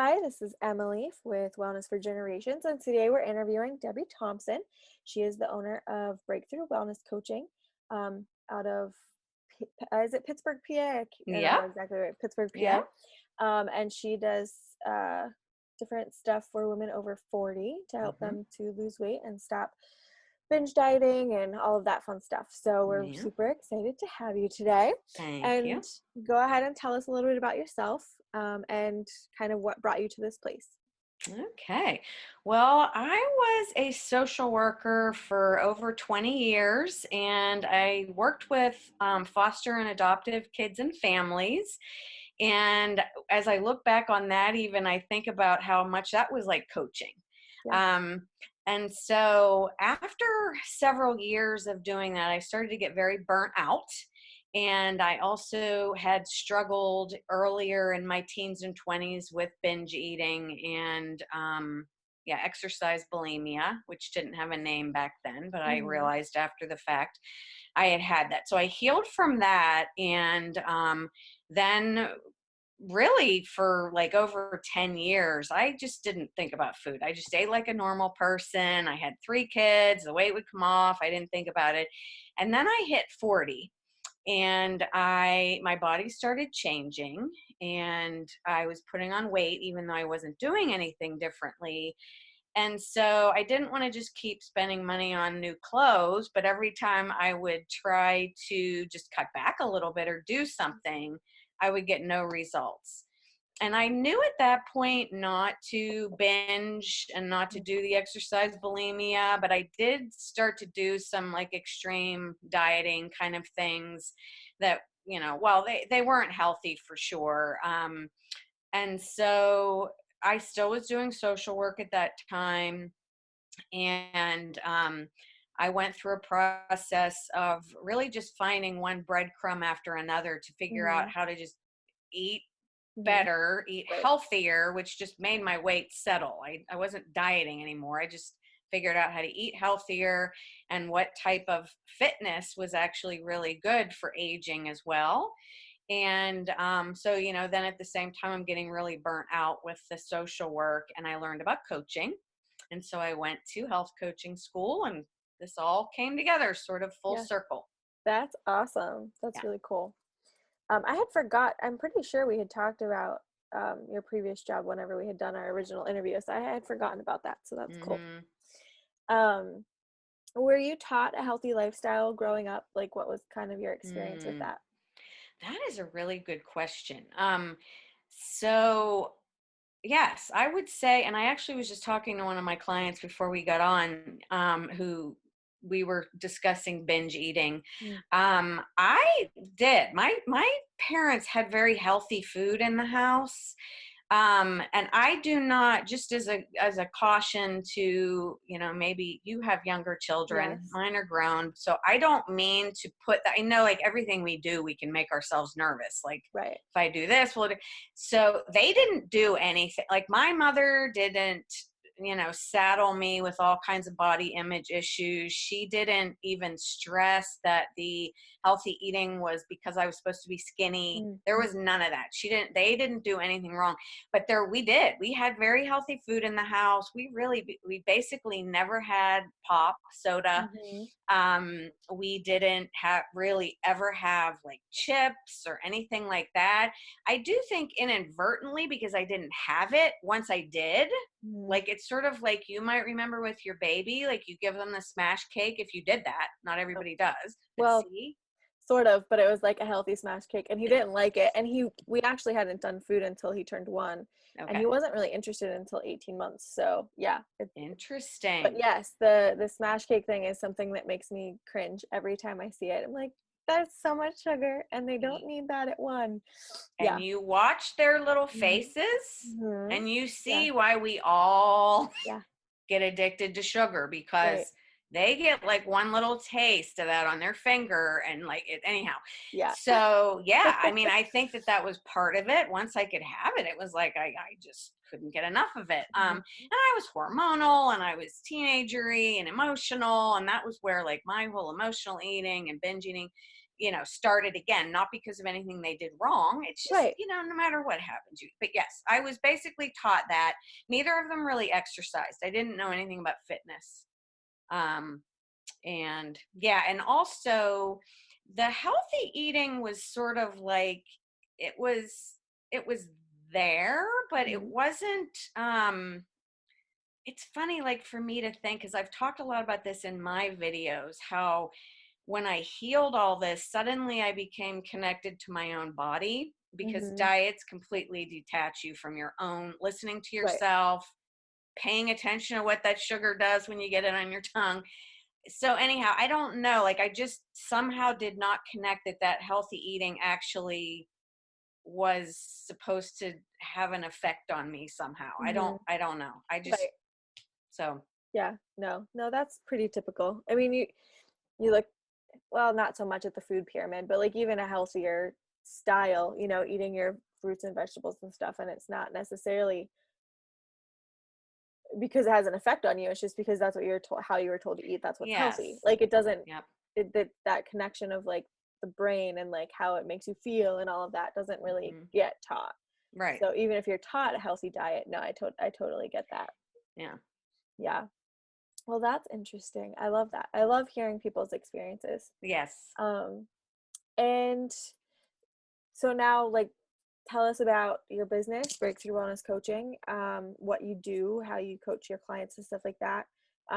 Hi, this is Emily with Wellness for Generations, and today we're interviewing Debbie Thompson. She is the owner of Breakthrough Wellness Coaching out of, is it Pittsburgh, PA? I don't Yep. know exactly right, Pittsburgh, Yeah. PA. And she does different stuff for women over 40 to help Hmm. them to lose weight and stop binge dieting and all of that fun stuff. So we're Yeah. super excited to have you today. Thank And you. go ahead and tell us a little bit about yourself and kind of what brought you to this place. Okay. Well, I was a social worker for over 20 years, and I worked with foster and adoptive kids and families. And as I look back on that, even I think about how much that was like coaching. Yeah. Um, and so after several years of doing that, I started to get very burnt out. And I also had struggled earlier in my teens and 20s with binge eating and, yeah, exercise bulimia, which didn't have a name back then, but I Hmm. realized after the fact I had that. So I healed from that. And then really for like over 10 years I just didn't think about food. I just ate like a normal person. I had 3 kids, the weight would come off, I didn't think about it. And then I hit 40 and I my body started changing, and I was putting on weight even though I wasn't doing anything differently. And so I didn't want to just keep spending money on new clothes, but every time I would try to just cut back a little bit or do something, I would get no results. And I knew at that point not to binge and not to do the exercise bulimia, but I did start to do some like extreme dieting kind of things that, well, they weren't healthy for sure. And so I still was doing social work at that time. And I went through a process of really just finding one breadcrumb after another to figure out Hmm. how to just eat Hmm. better, eat Right. healthier, which just made my weight settle. I wasn't dieting anymore. I just figured out how to eat healthier and what type of fitness was actually really good for aging as well. And so, then at the same time, I'm getting really burnt out with the social work, and I learned about coaching. And so I went to health coaching school, and this all came together sort of full Yeah. circle. That's awesome. That's Yeah. really cool. I had forgot, I'm pretty sure we had talked about your previous job whenever we had done our original interview. So I had forgotten about that. So that's cool. Hmm. Um, were you taught a healthy lifestyle growing up? Like, what was kind of your experience with Mm. that? That is a really good question. So yes, I would say, and I actually was just talking to one of my clients before we got on, who we were discussing binge eating. Mm. I did. My parents had very healthy food in the house. And I do not, just as a caution to, maybe you have younger children, Yes. mine are grown, so I don't mean to put that. I know like everything we do we can make ourselves nervous, like Right. if I do this, so they didn't do anything. Like my mother didn't, saddle me with all kinds of body image issues. She didn't even stress that the healthy eating was because I was supposed to be skinny. There Mm-hmm. was none of that. They didn't do anything wrong. But we had very healthy food in the house. We basically never had pop soda. Mm-hmm. We didn't have really ever have like chips or anything like that. I do think inadvertently, because I didn't have it, once I did, Mm-hmm. like it's sort of like you might remember with your baby, like you give them the smash cake. If you did that, not everybody does, but Well, see. sort of, but it was like a healthy smash cake, and he didn't like it. And we actually hadn't done food until he turned 1, and Okay. he wasn't really interested until 18 months. So yeah, but Interesting. yes, the smash cake thing is something that makes me cringe every time I see it. I'm like, that's so much sugar, and they don't need that at 1. And Yeah. you watch their little Hmm. faces Hmm. and you Yeah. see why we all Yeah. get addicted to sugar, because Right. they get like one little taste of that on their finger and like it anyhow. Yeah. So yeah, I mean, I think that was part of it. Once I could have it, it was like I just couldn't get enough of it. And Mhm. I was hormonal and I was teenagery and emotional, and that was where like my whole emotional eating and binge eating started again, not because of anything they did wrong. It's just, Right. no matter what happens. But yes, I was basically taught that. Neither of them really exercised. I didn't know anything about fitness. And yeah, and also the healthy eating was sort of like, it was, it was there, but it Mhm. wasn't, it's funny, like for me to think, because I've talked a lot about this in my videos, how when I healed all this, suddenly I became connected to my own body, because Mhm. diets completely detach you from your own listening to Right. yourself, paying attention to what that sugar does when you get it on your tongue. So anyhow, I don't know, like I just somehow did not connect that healthy eating actually was supposed to have an effect on me somehow. I don't Mhm. I don't know. I just Right. so Yeah. No. No, that's pretty typical. I mean, you look, well, not so much at the food pyramid, but like even a healthier style, eating your fruits and vegetables and stuff, and it's not necessarily because it has an effect on you. It's just because that's what you're told, how you were told to eat. That's what's healthy. yes. Like it doesn't, Yep. that connection of like the brain and like how it makes you feel and all of that doesn't really Mhm. get taught. Right. So even if you're taught a healthy diet, no, I totally get that. Yeah. Yeah. Well, that's interesting. I love that. I love hearing people's experiences. Yes. Um, and so now, like, tell us about your business, Breakthrough Wellness Coaching, what you do, how you coach your clients and stuff like that.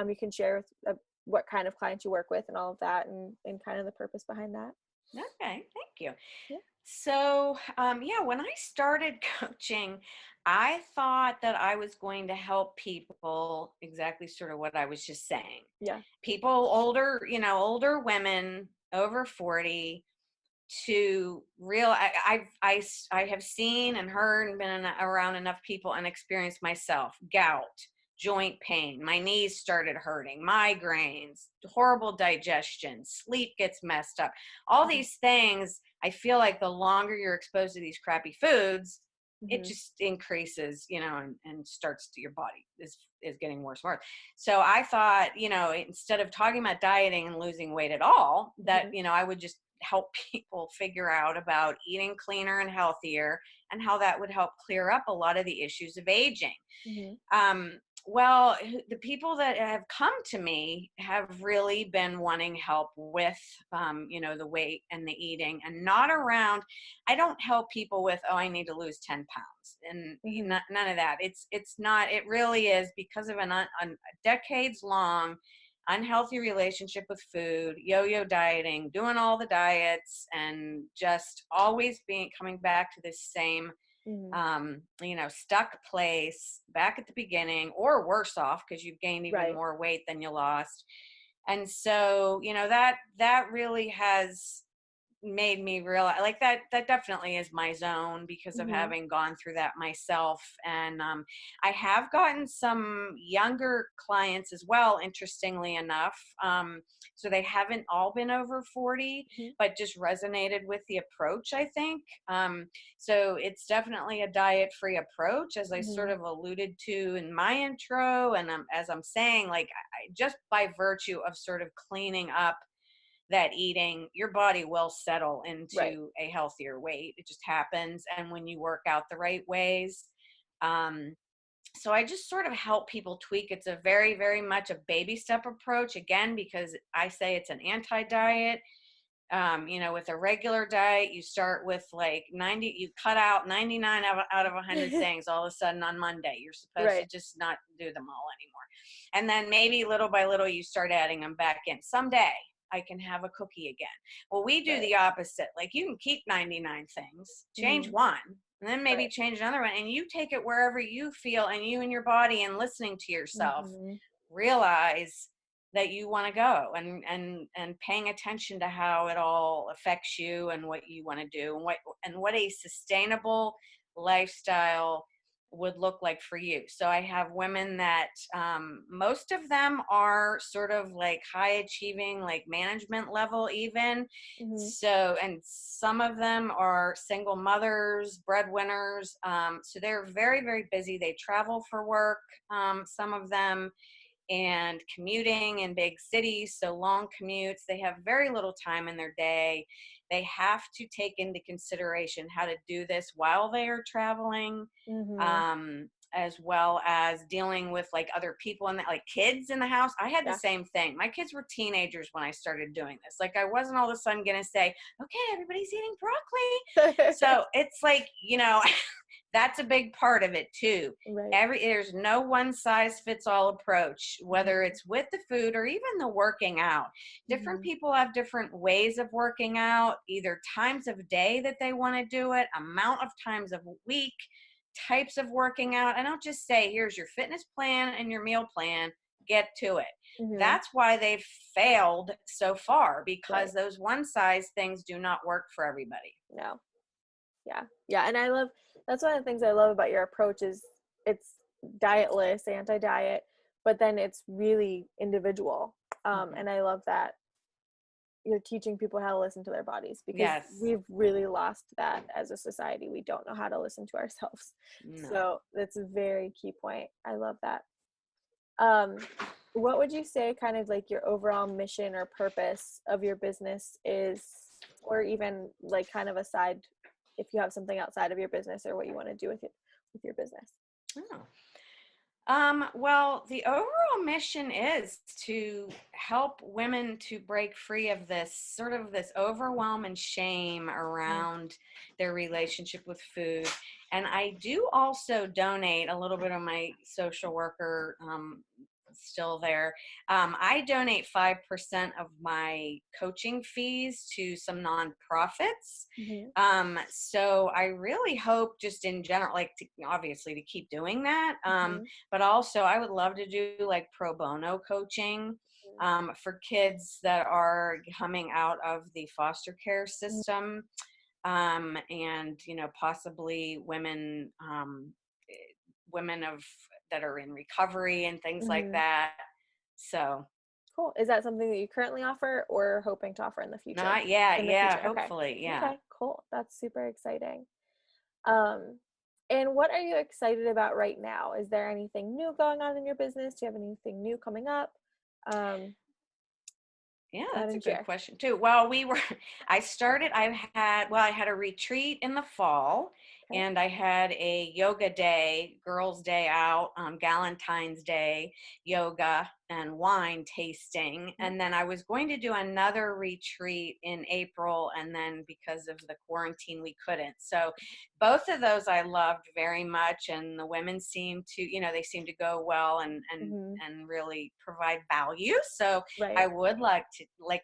You can share with, what kind of clients you work with and all of that, and kind of the purpose behind that. Okay. Thank you. Yeah. So, yeah, when I started coaching, I thought that I was going to help people exactly sort of what I was just saying. Yeah. People older, older women over 40 to real I have seen and heard and been around enough people and experienced myself gout, joint pain, my knees started hurting, migraines, horrible digestion, sleep gets messed up, all Mhm. these things. I feel like the longer you're exposed to these crappy foods, it Mhm. just increases, and starts to, your body is getting worse and worse. So I thought, instead of talking about dieting and losing weight at all, that, Mhm. I would just help people figure out about eating cleaner and healthier, and how that would help clear up a lot of the issues of aging. Mhm. Um, well, the people that have come to me have really been wanting help with, the weight and the eating, and not around. I don't help people with, oh, I need to lose 10 pounds, and Mhm. none of that. It's not. It really is because of a decades long unhealthy relationship with food, yo-yo dieting, doing all the diets, and just always coming back to this same Mhm. stuck place back at the beginning, or worse off because you've gained even Right. more weight than you lost. And so, that really has made me realize, like, that definitely is my zone, because of Mhm. having gone through that myself. And I have gotten some younger clients as well, interestingly enough. So they haven't all been over 40, Mhm. but just resonated with the approach, I think. So it's definitely a diet free approach, as I sort Mhm. of alluded to in my intro. And as I'm saying, like, just by virtue of sort of cleaning up that eating, your body will settle Right. into a healthier weight. It just happens. And when you work out the right ways, um, so I just sort of help people tweak. It's a very, very much a baby step approach, again, because I say it's an anti-diet. With a regular diet, you start with like 90, you cut out 99 out of 100 things. All of a sudden on Monday, you're supposed to Right. just not do them all anymore. And then maybe little by little, you start adding them back in. Someday I can have a cookie again. Well, we do Right. the opposite. Like, you can keep 99 things, change Mhm. one, and then maybe Right. change another one. And you take it wherever you feel, and you and your body, and listening to yourself, Mhm. realize that you want to go, and paying attention to how it all affects you, and what you want to do, and what a sustainable lifestyle would look like for you. So I have women that, most of them are sort of like high achieving, like management level even. Mhm. So, and some of them are single mothers, breadwinners. So they're very, very busy. They travel for work, some of them, and commuting in big cities, so long commutes. They have very little time in their day. They have to take into consideration how to do this while they are traveling, Mhm. as well as dealing with like other people and like kids in the house. I had the Yeah. same thing. My kids were teenagers when I started doing this. Like I wasn't all of a sudden going to say, okay, everybody's eating broccoli. So it's like, that's a big part of it too. Right. There's no one size fits all approach, whether Mhm. it's with the food or even the working out. Different Mhm. people have different ways of working out, either times of day that they want to do it, amount of times of week, types of working out. I don't just say, here's your fitness plan and your meal plan, get to it. Mhm. That's why they've failed so far, Right. because those one size things do not work for everybody. No. Yeah. Yeah, and that's one of the things I love about your approach is it's dietless, anti-diet, but then it's really individual. Mhm. And I love that you're teaching people how to listen to their bodies because Yes. we've really lost that as a society. We don't know how to listen to ourselves. No. So that's a very key point. I love that. Um, what would you say kind of like your overall mission or purpose of your business is, or even like kind of aside if you have something outside of your business or what you want to do with it with your business? Oh. Well, the overall mission is to help women to break free of this overwhelm and shame Mm. around their relationship with food. And I do also donate a little bit of my social worker, still there. I donate 5% of my coaching fees to some nonprofits. Mhm. So I really hope, just in general, like obviously to keep doing that. Mhm. But also I would love to do like pro bono coaching, for kids that are coming out of the foster care Mhm. system, and possibly women, women of that are in recovery and things like Mhm. that. So Cool. Is that something that you currently offer or hoping to offer in the future? not yeah, In the yeah, future. Okay. hopefully, yeah. Okay, cool. That's super exciting. Um, and what are you excited about right now? Is there anything new going on in your business? Do you have anything new coming up? Um, Yeah, go ahead that's a and good share. question too. Well, I had a retreat in the fall, Okay. and I had a yoga day, girls' day out, Galentine's Day, yoga and wine tasting. Mhm. And then I was going to do another retreat in April, and then because of the quarantine, we couldn't. So both of those I loved very much, and the women seemed to, they seem to go well Mhm. and really provide value. So I Right. would like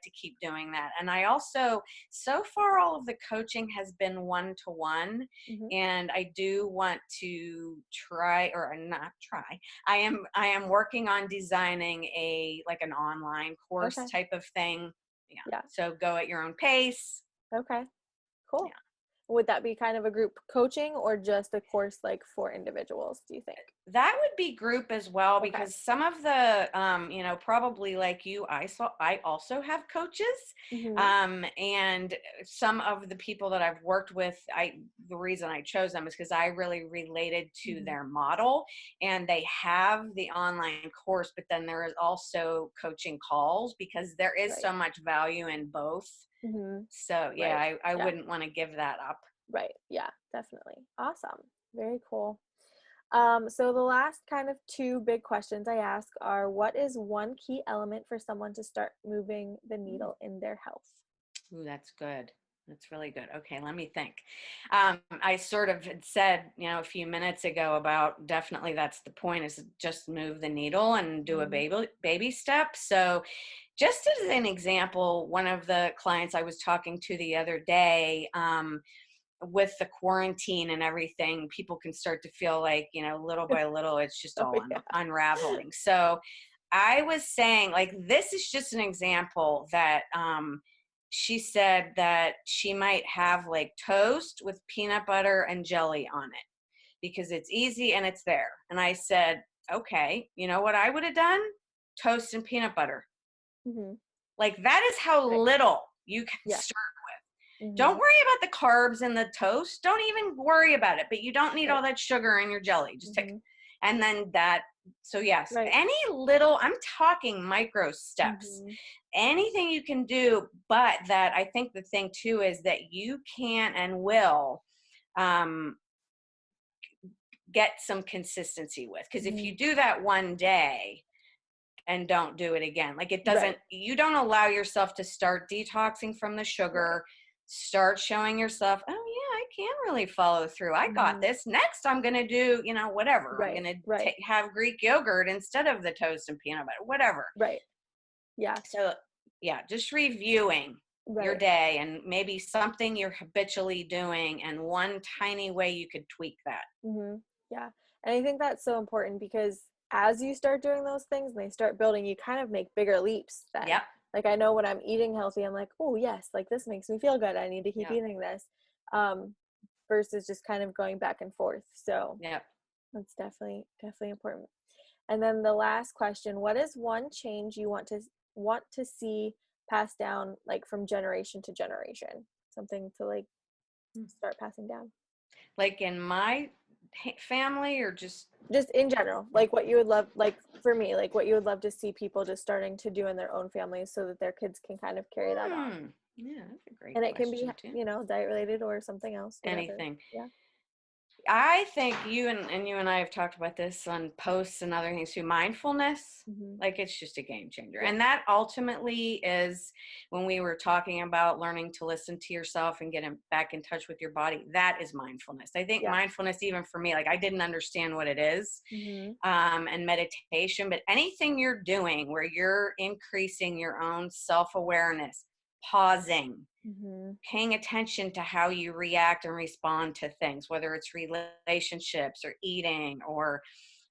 to keep doing that. And I also, so far, all of the coaching has been one to one, Mhm. and I do want to try, or not try. I am working on designing an online course Okay. type of thing. Yeah. Yeah. So go at your own pace. Okay. Cool. Yeah. Would that be kind of a group coaching or just a course like for individuals, do you think? That would be group as well, Okay. because some of the, probably like you, I also have coaches, Mhm. and some of the people that I've worked with, the reason I chose them is because I really related to Mhm. their model, and they have the online course, but then there is also coaching calls because there is Right. so much value in both. Mhm. So yeah, Right. I Yeah. wouldn't want to give that up. Right. Yeah, definitely. Awesome. Very cool. So the last kind of two big questions I ask are what is one key element for someone to start moving the Mm. needle in their health? Ooh, that's good. That's really good. Okay, let me think. I sort of had said, a few minutes ago about definitely that's the point, is just move the needle and do a Mhm. baby step. So, just as an example, one of the clients I was talking to the other day, with the quarantine and everything, people can start to feel like, little by little, it's just Oh all yeah. unraveling. So, I was saying, like, this is just an example that, she said that she might have like toast with peanut butter and jelly on it because it's easy and it's there. And I said, okay, you know what I would have done? Toast and peanut butter. Mhm. Like, that is how Right. little you can Yeah. start. Don't Mhm. worry about the carbs in the toast. Don't even worry about it. But you don't need all Right. that sugar in your jelly. Just take, Mhm. And then that, so yes, Right. any little, I'm talking micro steps, Mhm. anything you can do. But that, I think the thing too is that you can and will um, get some consistency with. Because if you Mhm. do that one day and don't do it again, like it doesn't, Right. you don't allow yourself to start detoxing from the Right. sugar, start showing yourself, oh yeah, I can really follow through. I got Mhm. this. Next, I'm going to do, whatever. I'm Right. going to Right. have Greek yogurt instead of the toast and peanut butter, whatever. Right. Yeah. So, yeah, just reviewing your Right. day and maybe something you're habitually doing and one tiny way you could tweak that. Mhm. Yeah. And I think that's so important because as you start doing those things and they start building, you kind of make bigger leaps then. Yep. Like I know when I'm eating healthy, I'm like, oh yes, like this makes me feel good. I need to keep Yep. eating this. Um, versus just kind of going back and forth. So Yep. that's definitely important. And then the last question, what is one change you want to see passed down like from generation to generation? Something to like start passing down. Like in my family or just, Just in general, like what you would love, like for me, like what you would love to see people just starting to do in their own families so that their kids can kind of carry that on. yeah, that's a great And it can be, question too. diet related or something else, whatever. Anything. Yeah. I think you and I have talked about this on posts and other things too. Mindfulness, Hmm. like it's just a game changer. Yeah. And that ultimately is when we were talking about learning to listen to yourself and getting back in touch with your body. That is mindfulness. I think Yes. mindfulness, even for me, like I didn't understand what it is, Hmm. and meditation, but anything you're doing where you're increasing your own self awareness, pausing, Hmm. paying attention to how you react and respond to things, whether it's relationships or eating or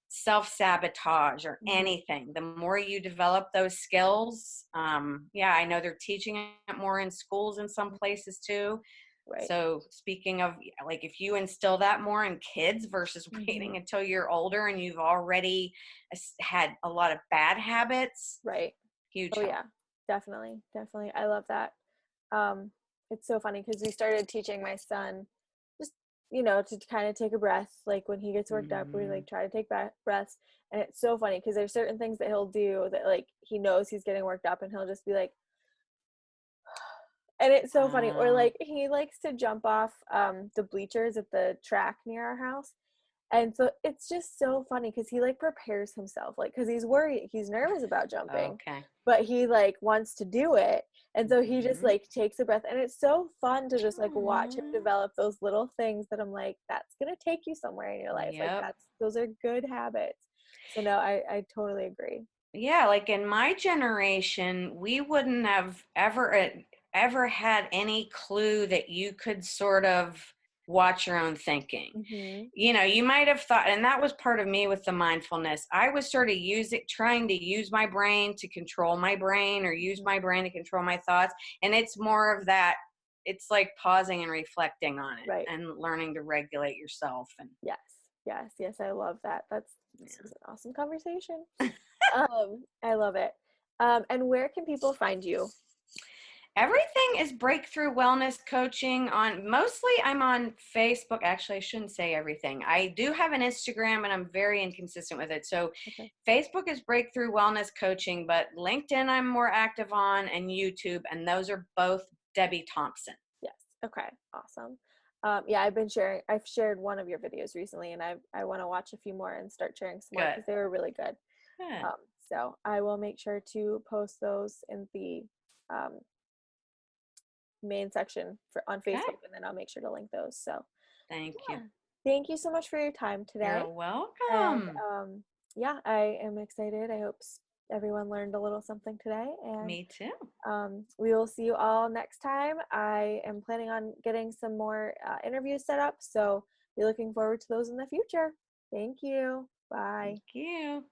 self sabotage or Hmm. anything. The more you develop those skills, yeah, I know they're teaching it more in schools in some places too. Right. So, speaking of, like, if you instill that more in kids versus waiting Hmm. until you're older and you've already had a lot of bad habits, Right. huge Oh help. yeah, definitely. I love that. Um, it's so funny because we started teaching my son just, to kind of take a breath. Like when he gets worked up, we Mm, like try to take breaths. And it's so funny because there's certain things that he'll do that like he knows he's getting worked up and he'll just be like, and it's so funny. Or uh, like he likes to jump off the bleachers at the track near our house. And so it's just so funny because he like prepares himself, like because he's worried, he's nervous about jumping, okay. but he like wants to do it. And so he just Mhm. like takes a breath, and it's so fun to just like watch him Aw. develop those little things that I'm like, that's gonna take you somewhere in your life. Like Yep. those are good habits. So no, I totally agree. Yeah, like in my generation, we wouldn't have ever had any clue that you could sort of watch your own thinking. Hmm. You might have thought, and that was part of me with the mindfulness. I was sort of trying to use my brain to control my brain or use Hmm. my brain to control my thoughts. And it's more of that, it's like pausing and reflecting on it Right. and learning to regulate yourself. And Yes. Yes. I love that. This was yeah. an awesome conversation. I love it. And where can people find you? Everything is breakthrough wellness coaching on mostly I'm on Facebook. Actually, I shouldn't say everything. I do have an Instagram and I'm very inconsistent with it. So Okay. Facebook is breakthrough wellness coaching, but LinkedIn I'm more active on and YouTube, and those are both Debbie Thompson. Yes. Okay. Awesome. Yeah, I've shared one of your videos recently, and I want to watch a few more and start sharing some more Good. because they were really good. Good. So I will make sure to post those in the um, main section on Okay. Facebook, and then I'll make sure to link those. So Thank you. yeah, thank you so much for your time today. You're And welcome. yeah, I am excited. I hope everyone learned a little something today. And Me too. we will see you all next time. I am planning on getting some more interviews set up. So be looking forward to those in the future. Thank you. Bye. Thank you.